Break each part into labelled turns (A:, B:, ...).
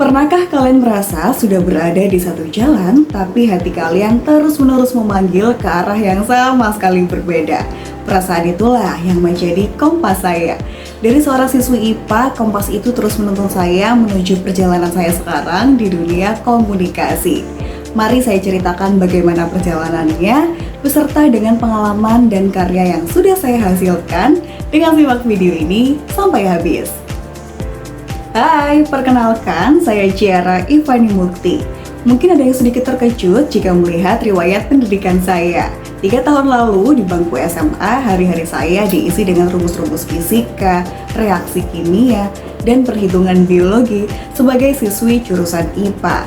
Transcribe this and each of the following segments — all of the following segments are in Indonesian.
A: Pernahkah kalian merasa sudah berada di satu jalan, tapi hati kalian terus-menerus memanggil ke arah yang sama sekali berbeda? Perasaan itulah yang menjadi kompas saya. Dari seorang siswi IPA, kompas itu terus menuntun saya menuju perjalanan saya sekarang di dunia komunikasi. Mari saya ceritakan bagaimana perjalanannya, beserta dengan pengalaman dan karya yang sudah saya hasilkan, dengan simak video ini sampai habis. Hai, perkenalkan saya Ciara Ivani Mukti. Mungkin ada yang sedikit terkejut jika melihat riwayat pendidikan saya. 3 tahun lalu di bangku SMA, hari-hari saya diisi dengan rumus-rumus fisika, reaksi kimia, dan perhitungan biologi sebagai siswi jurusan IPA.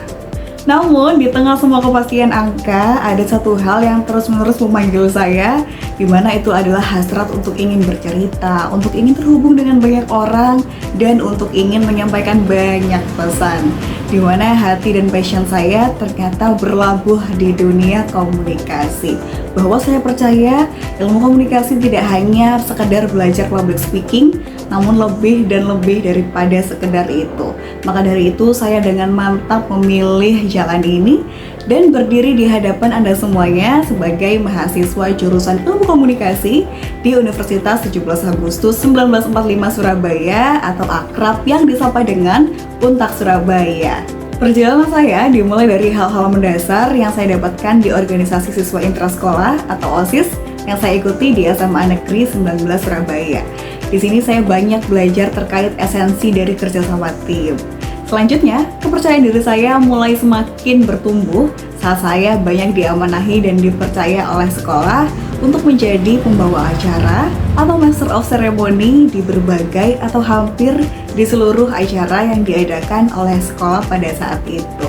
A: Namun, di tengah semua kepastian angka, ada satu hal yang terus-menerus memanggil saya, di mana itu adalah hasrat untuk ingin bercerita, untuk ingin terhubung dengan banyak orang, dan untuk ingin menyampaikan banyak pesan. Di mana hati dan passion saya ternyata berlabuh di dunia komunikasi. Bahwa saya percaya ilmu komunikasi tidak hanya sekedar belajar public speaking, namun lebih dan lebih daripada sekedar itu. Maka dari itu saya dengan mantap memilih jalan ini dan berdiri di hadapan Anda semuanya sebagai mahasiswa jurusan Ilmu Komunikasi di Universitas 17 Agustus 1945 Surabaya atau akrab yang disapa dengan Untak Surabaya. Perjalanan saya dimulai dari hal-hal mendasar yang saya dapatkan di organisasi siswa intrasekolah atau OSIS yang saya ikuti di SMA Negeri 19 Surabaya. Di sini saya banyak belajar terkait esensi dari kerjasama tim. Selanjutnya, kepercayaan diri saya mulai semakin bertumbuh saat saya banyak diamanahi dan dipercaya oleh sekolah untuk menjadi pembawa acara atau Master of Ceremony di berbagai atau hampir di seluruh acara yang diadakan oleh sekolah pada saat itu.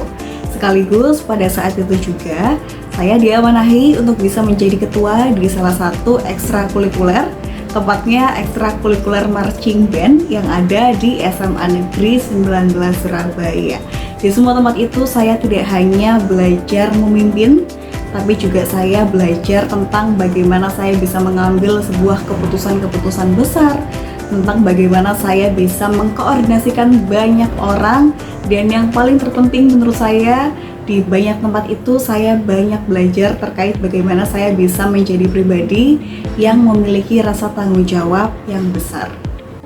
A: Sekaligus pada saat itu juga, saya diamanahi untuk bisa menjadi ketua di salah satu ekstrakurikuler, tepatnya ekstrakurikuler marching band yang ada di SMA Negeri 19 Surabaya. Di semua tempat itu saya tidak hanya belajar memimpin, tapi juga saya belajar tentang bagaimana saya bisa mengambil sebuah keputusan-keputusan besar, tentang bagaimana saya bisa mengkoordinasikan banyak orang, dan yang paling terpenting menurut saya, di banyak tempat itu saya banyak belajar terkait bagaimana saya bisa menjadi pribadi yang memiliki rasa tanggung jawab yang besar.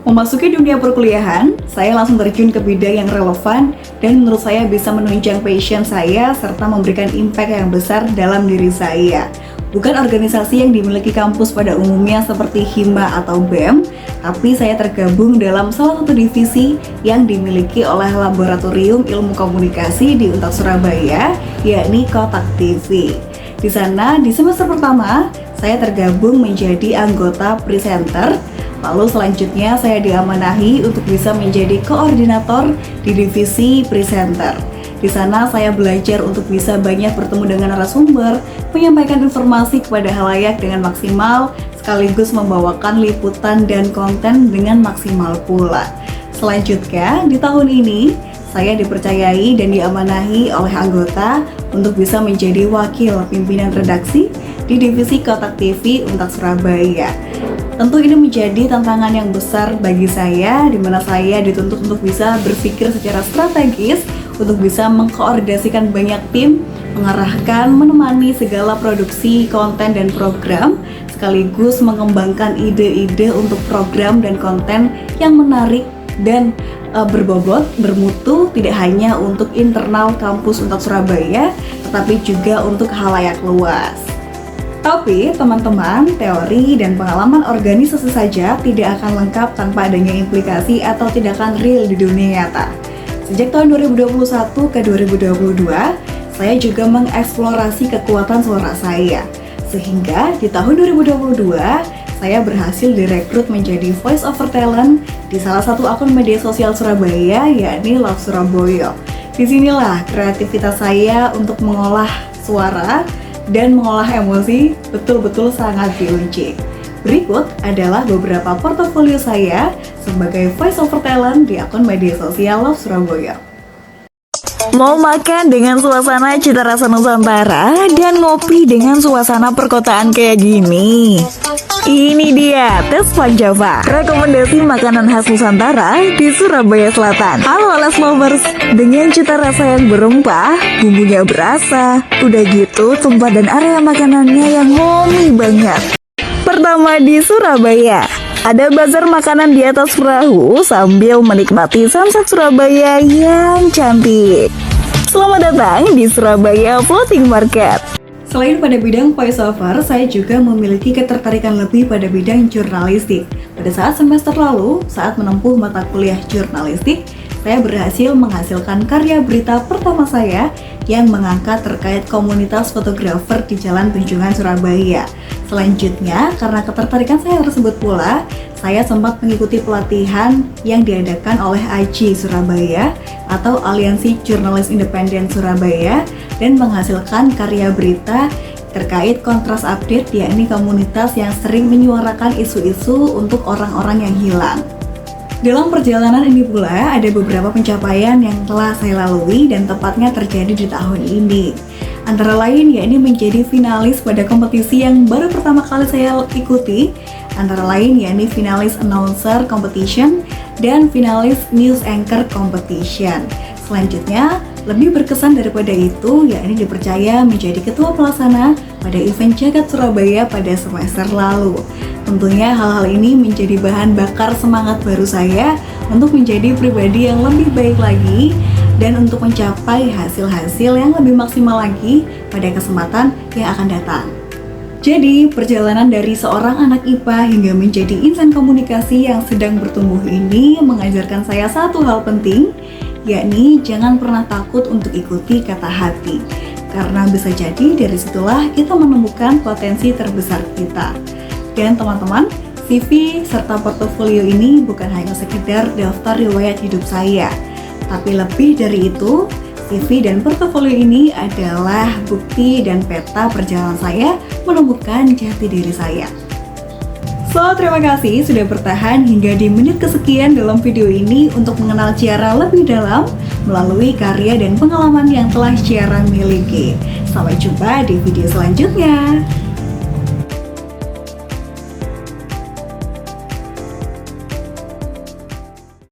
A: Memasuki dunia perkuliahan, saya langsung terjun ke bidang yang relevan dan menurut saya bisa menunjang passion saya serta memberikan impact yang besar dalam diri saya. Bukan organisasi yang dimiliki kampus pada umumnya seperti Hima atau BEM, tapi saya tergabung dalam salah satu divisi yang dimiliki oleh Laboratorium Ilmu Komunikasi di Untak Surabaya, yakni Kotak TV. Di sana, di semester pertama, saya tergabung menjadi anggota presenter. Lalu selanjutnya saya diamanahi untuk bisa menjadi koordinator di divisi presenter. Di sana saya belajar untuk bisa banyak bertemu dengan narasumber, menyampaikan informasi kepada halayak dengan maksimal, sekaligus membawakan liputan dan konten dengan maksimal pula. Selanjutnya, di tahun ini, saya dipercayai dan diamanahi oleh anggota untuk bisa menjadi wakil pimpinan redaksi di divisi Kotak TV Untak Surabaya. Tentu ini menjadi tantangan yang besar bagi saya, di mana saya dituntut untuk bisa berpikir secara strategis, untuk bisa mengkoordinasikan banyak tim, mengarahkan, menemani segala produksi konten dan program, sekaligus mengembangkan ide-ide untuk program dan konten yang menarik dan berbobot, bermutu, tidak hanya untuk internal kampus Untak Surabaya, tetapi juga untuk khalayak luas. Tapi teman-teman, teori dan pengalaman organisasi saja tidak akan lengkap tanpa adanya implikasi atau tindakan real di dunia nyata. Sejak tahun 2021 ke 2022, saya juga mengeksplorasi kekuatan suara saya. Sehingga di tahun 2022, saya berhasil direkrut menjadi voice over talent di salah satu akun media sosial Surabaya, yakni Love Surabaya. Disinilah kreativitas saya untuk mengolah suara dan mengolah emosi betul-betul sangat diuji. Berikut adalah beberapa portofolio saya sebagai voice over talent di akun media sosial Love Surabaya.
B: Mau makan dengan suasana cita rasa Nusantara dan ngopi dengan suasana perkotaan kayak gini? Ini dia Tes Panjava, rekomendasi makanan khas Nusantara di Surabaya Selatan. Halo Les Lovers, dengan cita rasa yang berempah, bumbunya berasa, udah gitu tempat dan area makanannya yang homey banget. Pertama di Surabaya, ada bazar makanan di atas perahu sambil menikmati sunset Surabaya yang cantik. Selamat datang di Surabaya Floating Market.
A: Selain pada bidang voiceover, saya juga memiliki ketertarikan lebih pada bidang jurnalistik. Pada saat semester lalu, saat menempuh mata kuliah jurnalistik, saya berhasil menghasilkan karya berita pertama saya yang mengangkat terkait komunitas fotografer di Jalan Tunjungan Surabaya. Selanjutnya, karena ketertarikan saya tersebut pula, saya sempat mengikuti pelatihan yang diadakan oleh AJI Surabaya atau Aliansi Jurnalis Independen Surabaya dan menghasilkan karya berita terkait kontras update, yakni komunitas yang sering menyuarakan isu-isu untuk orang-orang yang hilang. Dalam perjalanan ini pula ada beberapa pencapaian yang telah saya lalui dan tepatnya terjadi di tahun ini. Antara lain yakni menjadi finalis pada kompetisi yang baru pertama kali saya ikuti, antara lain yakni finalis announcer competition dan finalis news anchor competition. Selanjutnya, lebih berkesan daripada itu yakni dipercaya menjadi ketua pelaksana pada event Jagat Surabaya pada semester lalu. Tentunya hal-hal ini menjadi bahan bakar semangat baru saya untuk menjadi pribadi yang lebih baik lagi dan untuk mencapai hasil-hasil yang lebih maksimal lagi pada kesempatan yang akan datang. Jadi, perjalanan dari seorang anak IPA hingga menjadi insan komunikasi yang sedang bertumbuh ini mengajarkan saya satu hal penting, yakni jangan pernah takut untuk ikuti kata hati. Karena bisa jadi dari situlah kita menemukan potensi terbesar kita. Dan teman-teman, CV serta portofolio ini bukan hanya sekedar daftar riwayat hidup saya, tapi lebih dari itu, CV dan portofolio ini adalah bukti dan peta perjalanan saya menemukan jati diri saya. So, terima kasih sudah bertahan hingga di menit kesekian dalam video ini untuk mengenal Ciara lebih dalam melalui karya dan pengalaman yang telah Ciara miliki. Sampai jumpa di video selanjutnya.